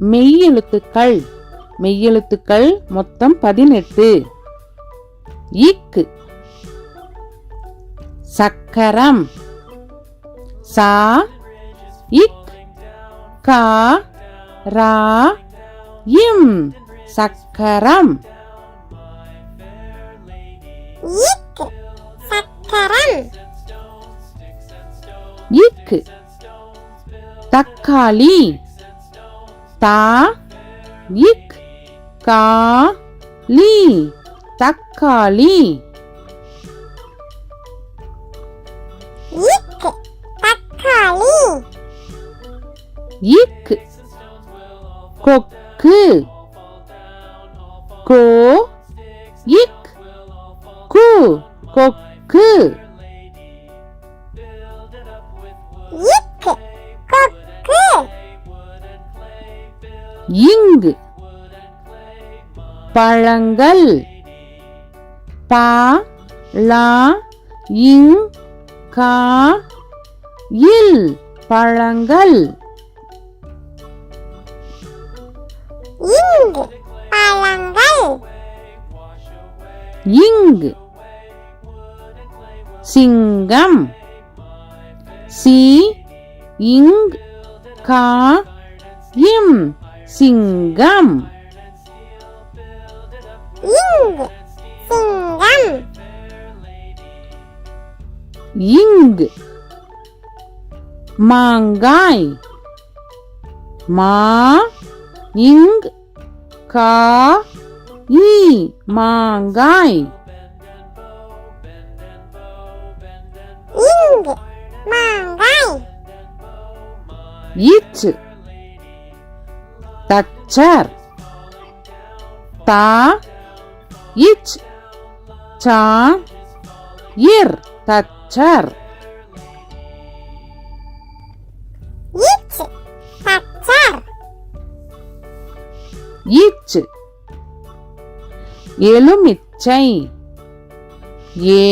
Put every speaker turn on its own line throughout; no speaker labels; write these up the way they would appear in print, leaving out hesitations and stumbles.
மெய்யெழுத்துக்கள். மெய்யெழுத்துக்கள் மொத்தம் 18. இக்கு சக்கரம். சா இக் கா ரா இம் சக்கரம்.
இக் சக்கரம்.
இக்கு தக்காளி. தா இக் கா லி தக்காளி.
இக் தக்காளி.
இக் கொக்கு. கோ இக் கு கொக்கு.
இக் கொக்கு.
இங்கு பழங்கள். பா லா இங் கா இல் பழங்கள்.
இங்கு பழங்கள்.
இங்கு சிங்கம். சி இங் கா இம் சிங்கம்.
இங்கு சிங்கம்.
இங்கு மாங்காய். மா இங் கா இ மாங்காய்.
இங்கு மாங்காய்.
இச்சு தச்சர். தா இச் சா இர் தச்சர்.
இச் தச்சர்.
இச்சு எலுமிச்சை. ஏ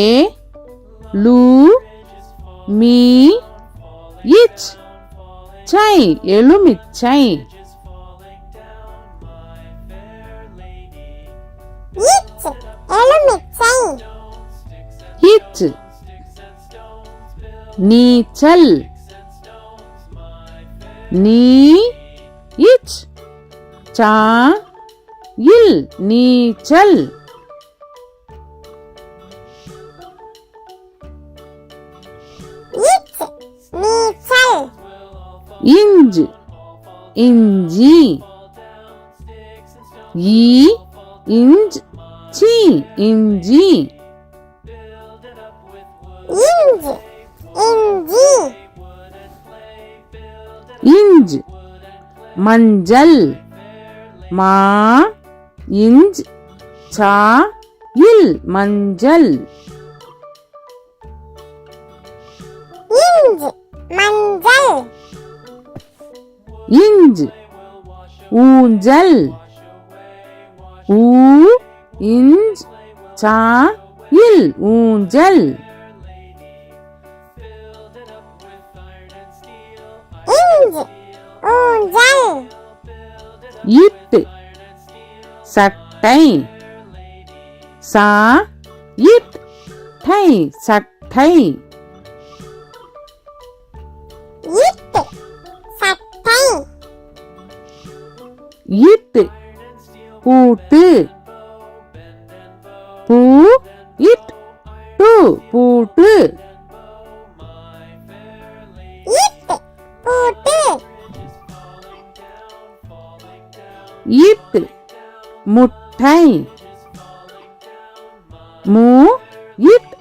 லு மீ இச் சை எலுமிச்சை.
இச் எலுமிச்சை.
இச்சு நீச்சல். நீ இச் சா இல் நீச்சல்.
இச் நீச்சல்.
இஞ்சு இஞ்சி. ஈ இஞ்ச் சி இஞ்சி.
இஞ்சி இஞ்சி.
இஞ்சு மஞ்சள். மா இஞ்ச் சா இல் மஞ்சள்.
இஞ்சி மஞ்சள்.
இஞ்சு ஊஞ்சல். ஊ இஞ்ச் சா இல் ஊஞ்சல்.
இஞ்சி ஊஞ்சல்.
இட்டு சட்டை. சா இட் டை சட்டை.
இட்டு சட்டை.
இட்டு பூட்டு. பூ இட் டு பூட்டு.
இட்டு பூட்டு.
இட்டு முட்டை. மூ இட்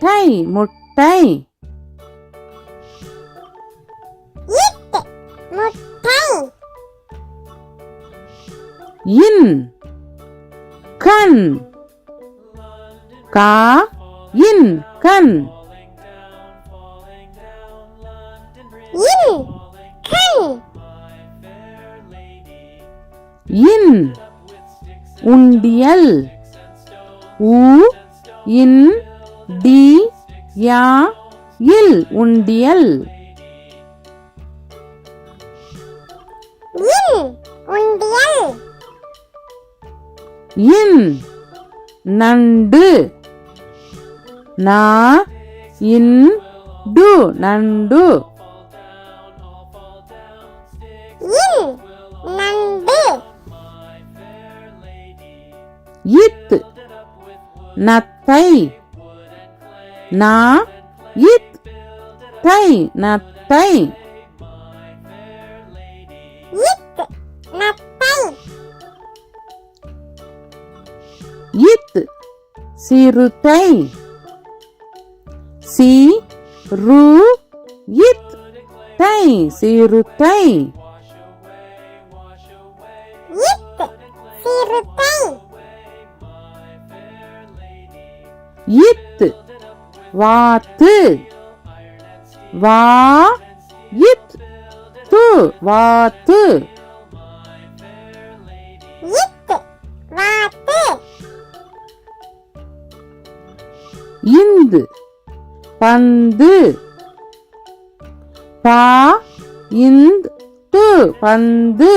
டை முட்டை.
இட்டு முட்டை.
இன் கண். கா இன் கண்.
இன் கண்.
இன் உண்டியல். உ இன் டி யா இல் உண்டியல்.
இன்
இன் நண்டு நா இன் டு நண்டு
இன் நண்டு
இத் நத்தை நா இத் தை நத்தை
இத் நத்தை
இத் சிறுத்தை சி ரு இத் தை சிறுத்தை
இத் சிறுத்தை
இத் வாத்து வா இத் து வாத்து
இத் வாத்து
இந்து பந்து பா இந்த் து பந்து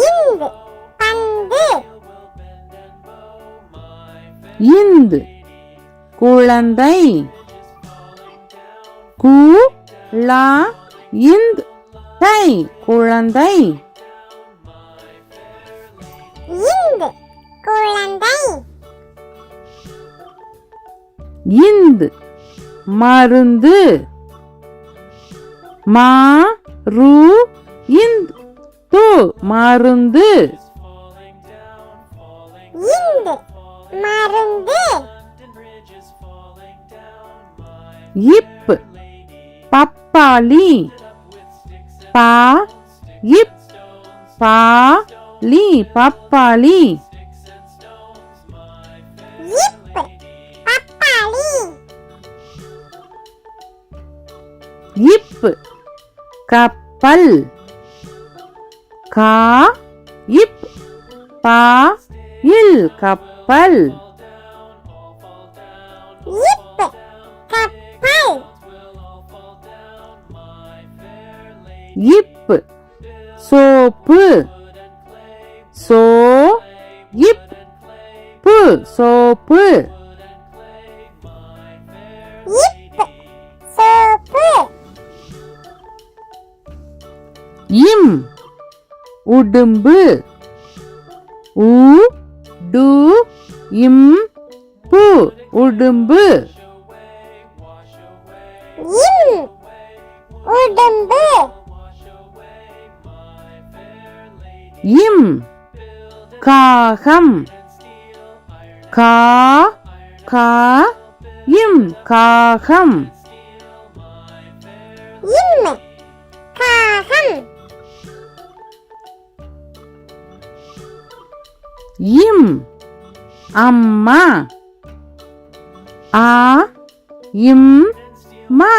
இந்து பந்து
இந்து குழந்தை கு லா இந்த் தை குழந்தை
இந்து குழந்தை
இந்து மருந்து மா ரு இந்த் து மருந்து
இந்து மருந்து
இப் பப்பாளி பா இப் பா லி பப்பாளி
இப் பப்பாளி
இப் கப்பல் கா இப் பா இல் கப்பல்
இப் கப்பல்
இப் சோப்பு சோ இப் பு சோப்பு
இப் சோப்பு
இம் உடும்பு உ டு இம் பு உடும்பு
இம் உடும்பு
இம் காகம் கா கா இம் காகம்
இம் காகம்
இம் அம்மா ஆ இம் மா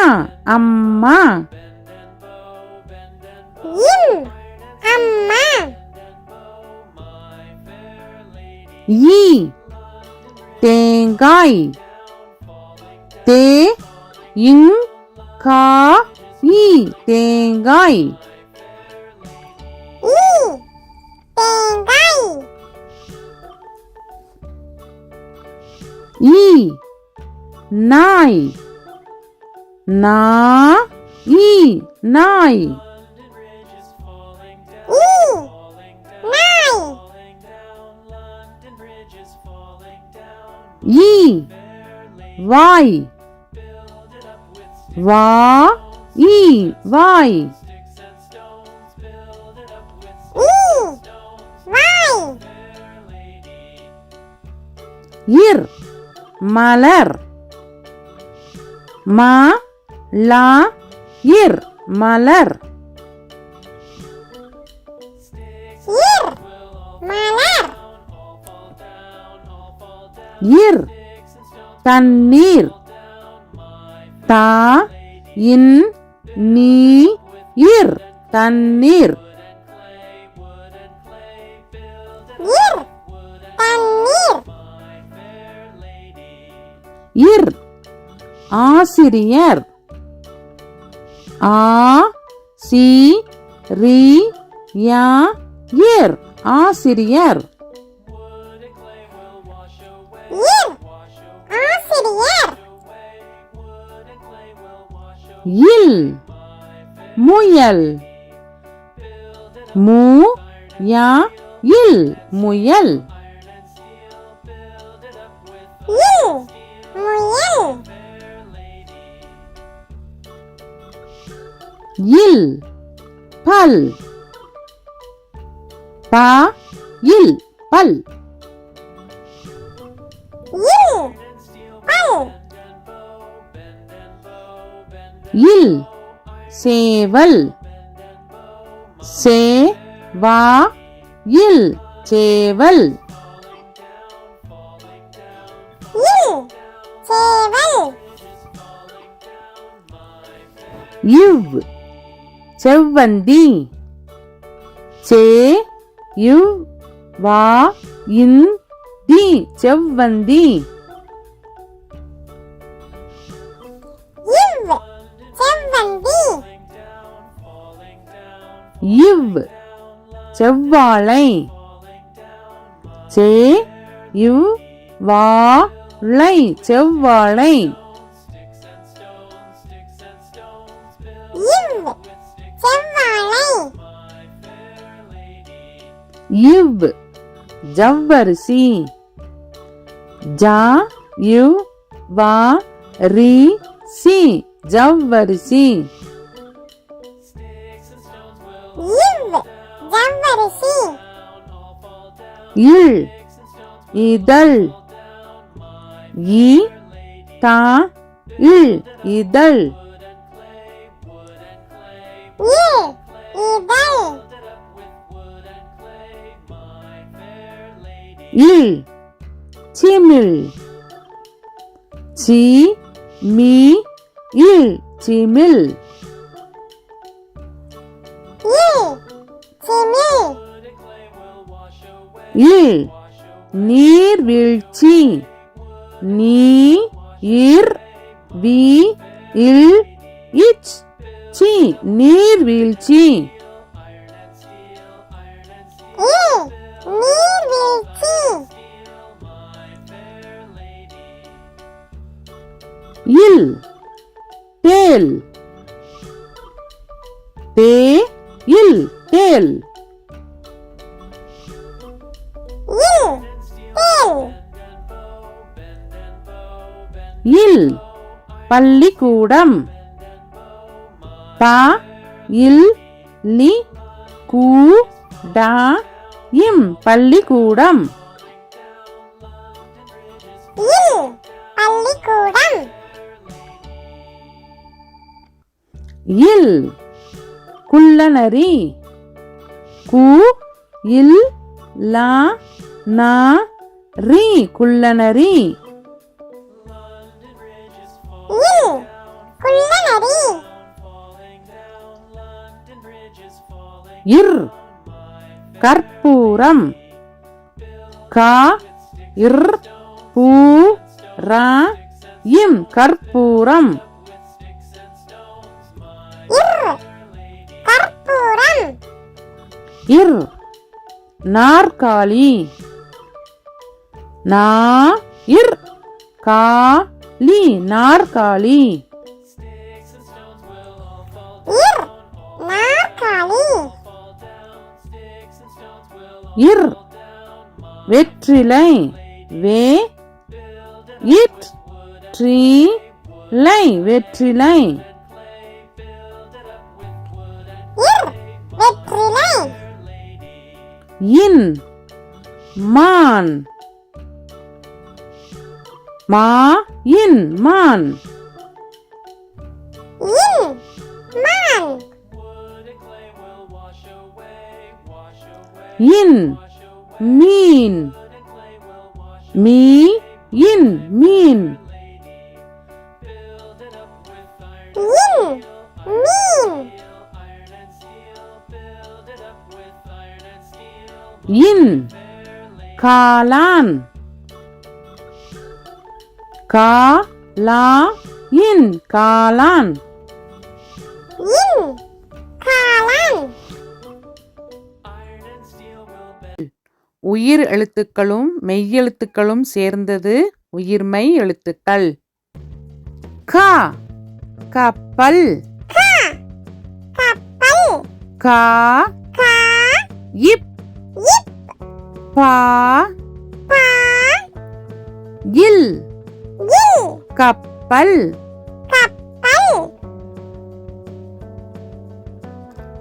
அம்மா
இம் அம்மா
ஈ தேங்காய் தே இங் கா ஈ தேங்காய்
ஈ தேங்காய்
ஈ நாய் நா ஈ நாய்
ஈ நாய்
ஈ வாய் வா ஈ வாய்
ஈ வாய்
இர் மலர் மா லா இர் மலர்
இர் மலர்
இர் தண்ணீர் தா இன் நீ இர் தண்ணீர்
இர் தண்ணீர்
இர் ஆசிரியர் ஆ சி ரி யா இர் ஆசிரியர்
இர் ஆசிரியர்
இல் முயல் மு யா இல் முயல்
இல் முயல்
இல் பல் பா இல் பல்
இல் பல்
இல் சேவல் சே வா இல் சேவல்
இல் சேவல்
இவ் செவ்வந்தி சே இவ் வா இன் தி செவ்வந்தி
இவ் செவ்வந்தி
இவ் செவ்வாழை சே இவ் வா ளை செவ்வாழை
இவ் செவ்வாழை
இவ் ஜவ்வரிசி ஜா இவ் வா ரி சி ஜவ்வரிசி
இவ் ஜவ்வரிசி
இல் இதழ் இ தா இல் இதழ்
இல் இதழ்
இல் சிமிழ் சி மீ இல் சிமிழ்
இல் சிமிழ்
இல் நீர்வீழ்ச்சி நீ இர் வி இல் இச் சி நீர்வீழ்ச்சி
இல் நீர்வீழ்ச்சி
இல் தேல் தே இல் தேல்
இல் தேல்
இல் பள்ளிக்கூடம் பா இல் லி கூ டா இம் பள்ளிக்கூடம்
இல் பள்ளிக்கூடம்
இல் குள்ளநரி கு இல் லா நா ரி குள்ளநரி
இல் குள்ளநரி
இர் கற்பூரம் கா இர் பூ ரா இம் கற்பூரம்
இர் கற்பூரம்
இர் நாற்காலி நா இர் கா லி நாற்காலி
இர் நாற்காலி
இர் வெற்றிலை வே இட் ட்ரீ லை வெற்றிலை
இர் வெற்றிலை
இன் மான் மா இன் மான்
இன் மான்
இன் மீன் மீ இன் மீன்
இன் மீன்
இன் காளான் கா லா இன் காளான்
இன் காளான்
உயிர் எழுத்துக்களும் மெய்யெழுத்துக்களும் சேர்ந்தது உயிர்மெய் எழுத்துக்கள். க கப்பல்.
கப்பல்.
கா
கா
இப்
இப்
பா
பா
இல்
இல்
கப்பல்.
கப்பல்.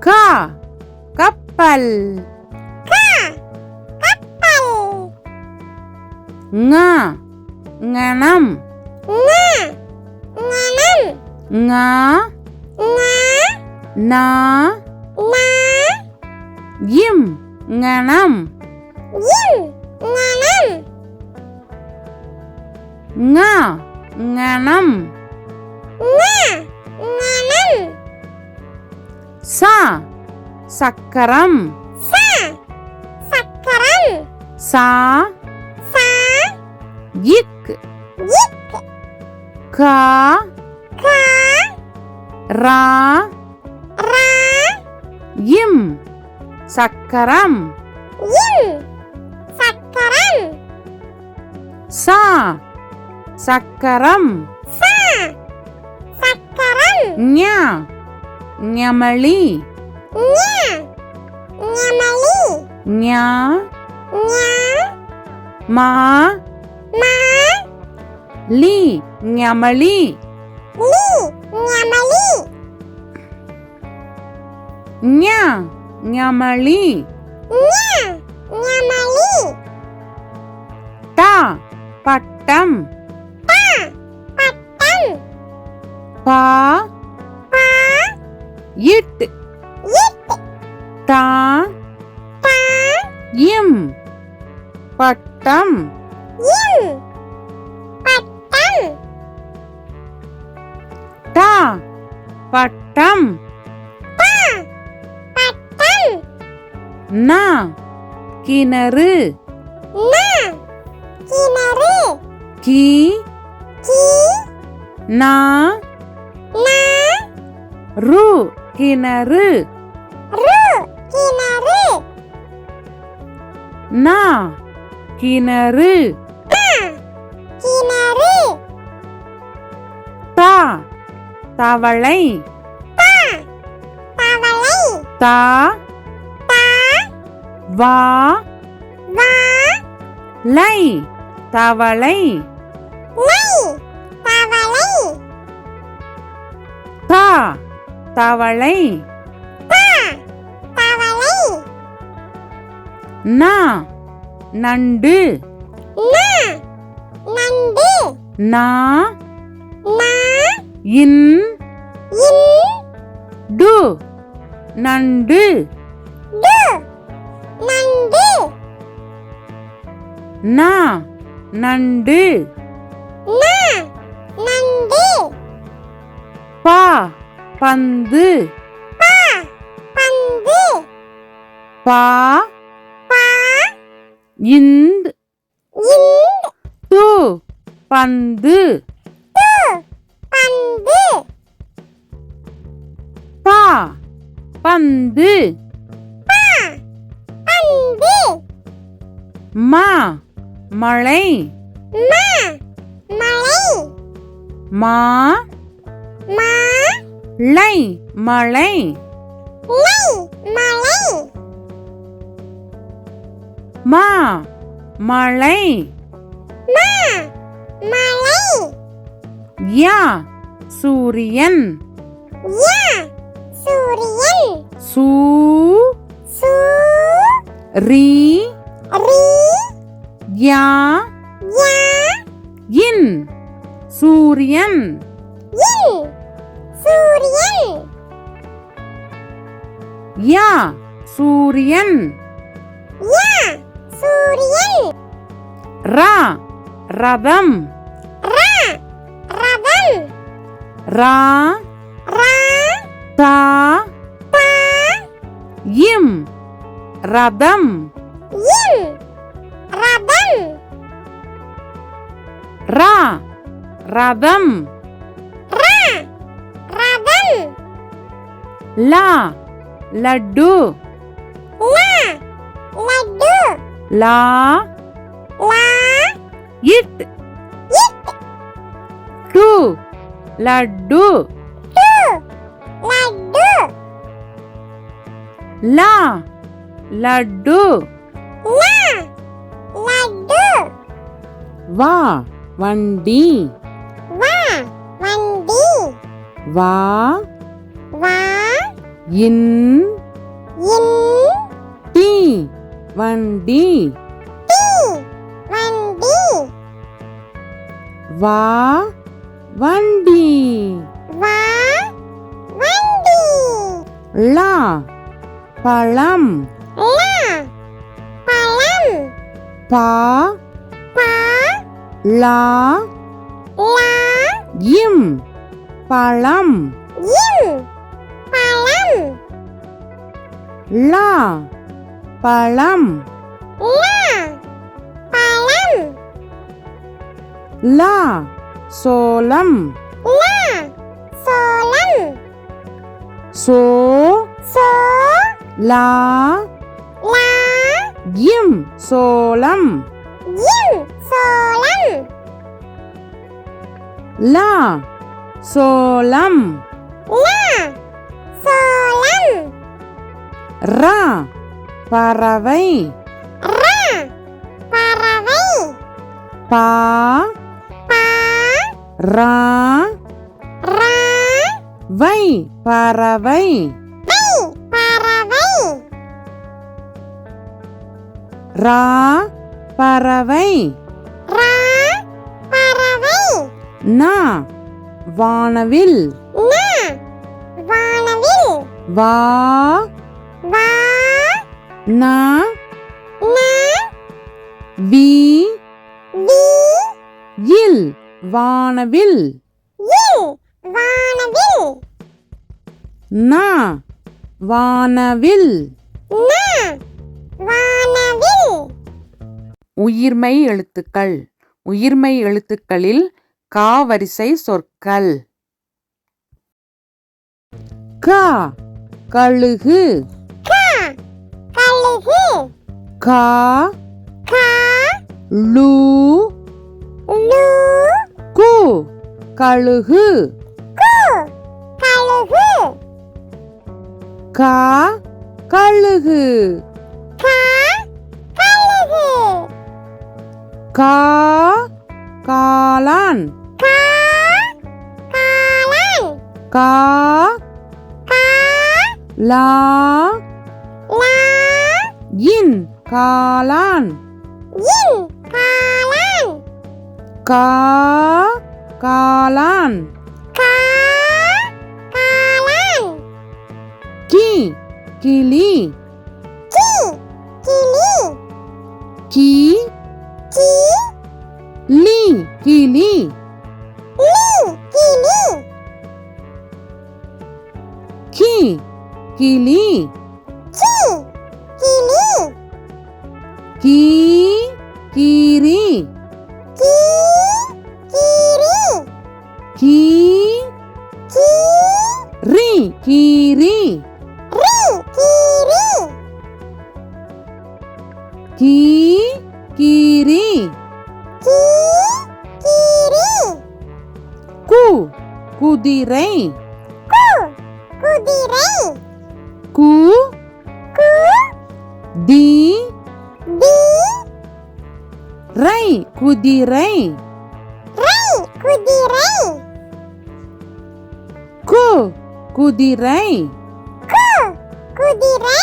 கா கப்பல்.
கா கப்பல்.
ங ஞனம்.
ஞ ஞனம்.
ஞ
ஞ
நா
ந
இம் ஞனம்.
இம் ஞனம்.
ங ஞனம்.
ஞ ஞனம்.
ச சக்கரம்.
ச சக்கரம்.
சா
சா
இக்
இக்
கா
கா
ரா
ரா
இம் சக்கரம்.
இம் சக்கரம்.
சா சக்கரம்.
சா சக்கரம்.
ஞ ஞமளி.
ஞ ஞமளி.
ஞ
ஞ
மா
மா
லி ஞமளி.
லி ஞமளி.
ஞ ஞமளி.
ஞ ஞமளி.
ட பட்டம்.
பா பட்டம்.
பா
பா
இட்
இட்
டா
பா
இம் பட்டம்.
இம் பட்டம்.
ட பட்டம்.
பா பட்டம்.
ந கிணறு.
ந கிணறு.
கி
கி
நா
ந
ரு கிணறு.
ரு கிணறு.
ந கிணறு.
ந கிணறு.
த தவளை.
தா தவளை.
த
தா
வா
வா
லை தவளை.
லை தவளை.
த தவளை.
தா தவளை.
ந நண்டு.
ந நண்டு.
நா
ந
இன்
இன்
டு நண்டு.
டு நண்டு.
ந நண்டு.
ந நண்டு.
ப பந்து.
பா பந்து.
பா
பா
இந்த்
இந்த்
து பந்து.
து பந்து.
பா பந்து.
பா பந்து.
மா மழை.
மா மழை.
மா
மா
லை மழை.
லை மழை.
மா மழை.
மா மழை.
யா சூரியன்.
யா சூரியன்.
சூ
சூ
ரி
ரி
யா
யா
இன் சூரியன்.
இன் சூரியன்.
யா சூரியன்.
யா சூரியன்.
ரா ரதம்.
ரா ரதம்.
ரா
ரா
தா
தா
இம் ரதம்.
இம் ரதம்.
ரா ரதம்.
ரா ரதம்.
லா லட்டு.
லா லட்டு.
லா
லா
இட்
இட்
டு லட்டு
டு லட்டு
லா லட்டு
லா லட்டு
வா வண்டி
வா வண்டி
வா
வா
இன்
இன்
டி வண்டி
டி வண்டி
வா வண்டி
வா வண்டி
லா பழம்
லா பழம்
பா
பா
லா
லா
இம் பழம்
இம் பழம்
லா பழம்
லா பழம்
லா சோளம்
லா சோளம்
சோ
சோ
லா
லா
இம் சோளம்
இம் சோளம்
லா சோளம்
லா சோளம்
ரா பறவை
ரா பறவை
பா
பா
ரா
ரா
வை பறவை
வை பறவை
ரா பறவை
ரா பறவை
நா வானவில்
நா வானவில்
வா
வா
நா
நா
வி
வி
இல் வானவில்
இல் வானவில்
நா வானவில்
நா வானவில்
உயிர்மெய் எழுத்துக்கள் உயிர்மெய் எழுத்துக்களில் கா வரிசை சொற்கள் கா கழுகு
கா கழுகு
கா
கா
லு
லு
கு கழுகு
கு கழுகு
கா கழுகு
கா கழுகு
கா காளான்
கா காளான்
கா
கா
லா
லா
இன் காளான்
இன் காளான்
கா காளான்
கா காளான்
கி கிளி
கி கிளி
கி
கி
லி கிளி
லி கிளி
கி கிளி
கி கிளி
கீ கீரி
கீ கீரி
கீ
கீ
ரி கீரி
ரி கீரி
கீ கீரி
கீ கீரி
கு குதிரை
கு குதிரை
கு
கு
தி
தி
ரை குதிரை
ரை குதிரை
கு குதிரை
கு குதிரை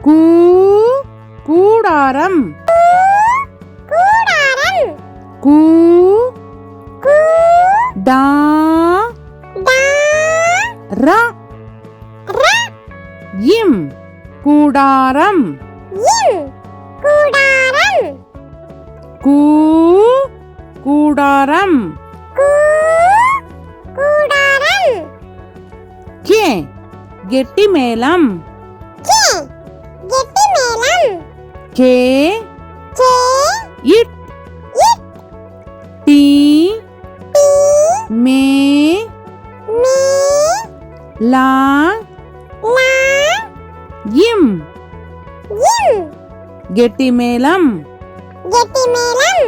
கூ கூடாரம்
கூடாரம்
கூ
கூ
டா
டா
ரா
ர
இம் கூடாரம்
இம் கூடாரம்
கூ கூடாரம்
கூ கூடாரம்
கே கெட்டி மேளம்
கே கெட்டி மேளம்
கே
கே
இட்
இட்
டி
டி
மே
மீ
லா
லா
இம்
இம்
கெட்டிமேளம்
கெட்டிமேளம்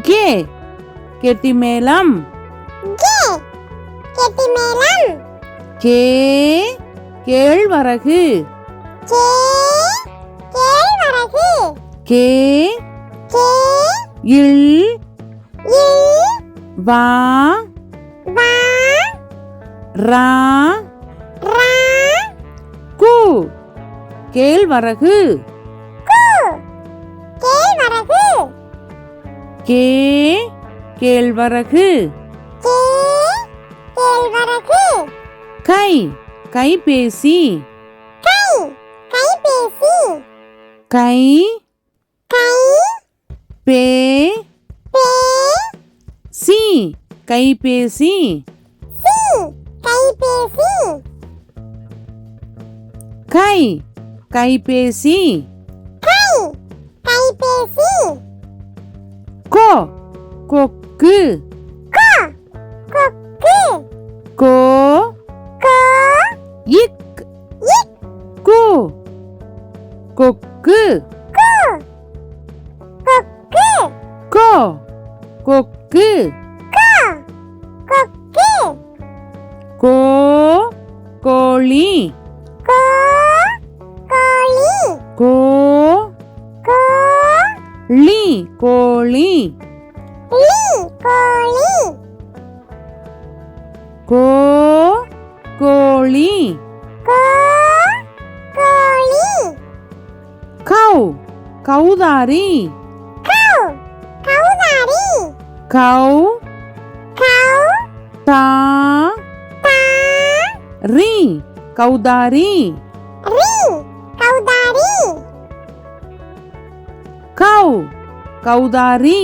கே கெட்டிமேளம்
கே கெட்டிமேளம்
கே கேழ்வரகு
கே கேழ்வரகு
கே
கே
இல்
இல்
வா
வா
ரா
ரா
கு கேழ்வரகு
கு கேழ்வரகு
கே கேழ்வரகு
கே கேழ்வரகு
கை கைபேசி
கை கைபேசி
கை
கை
பே
பே
சி கைபேசி
சி கைபேசி
கை கைபேசி
கை கைபேசி
கோ கொக்கு
கோ கொக்கு
கோ
கோ
இக்
இக்
கு கொக்கு
கு கொக்கு
கோ கொக்கு
கோ கொக்கு
கோ கோழி
கோ கோழி
கோ
கோ
லி கோழி
லி கோழி
கோ கோழி
கோ கோழி
கௌ கௌதாரி
கௌ கௌதாரி
கௌ
கௌ
தா
தா
ரி கௌதாரி
ரி கௌதாரி
கௌ கௌதாரி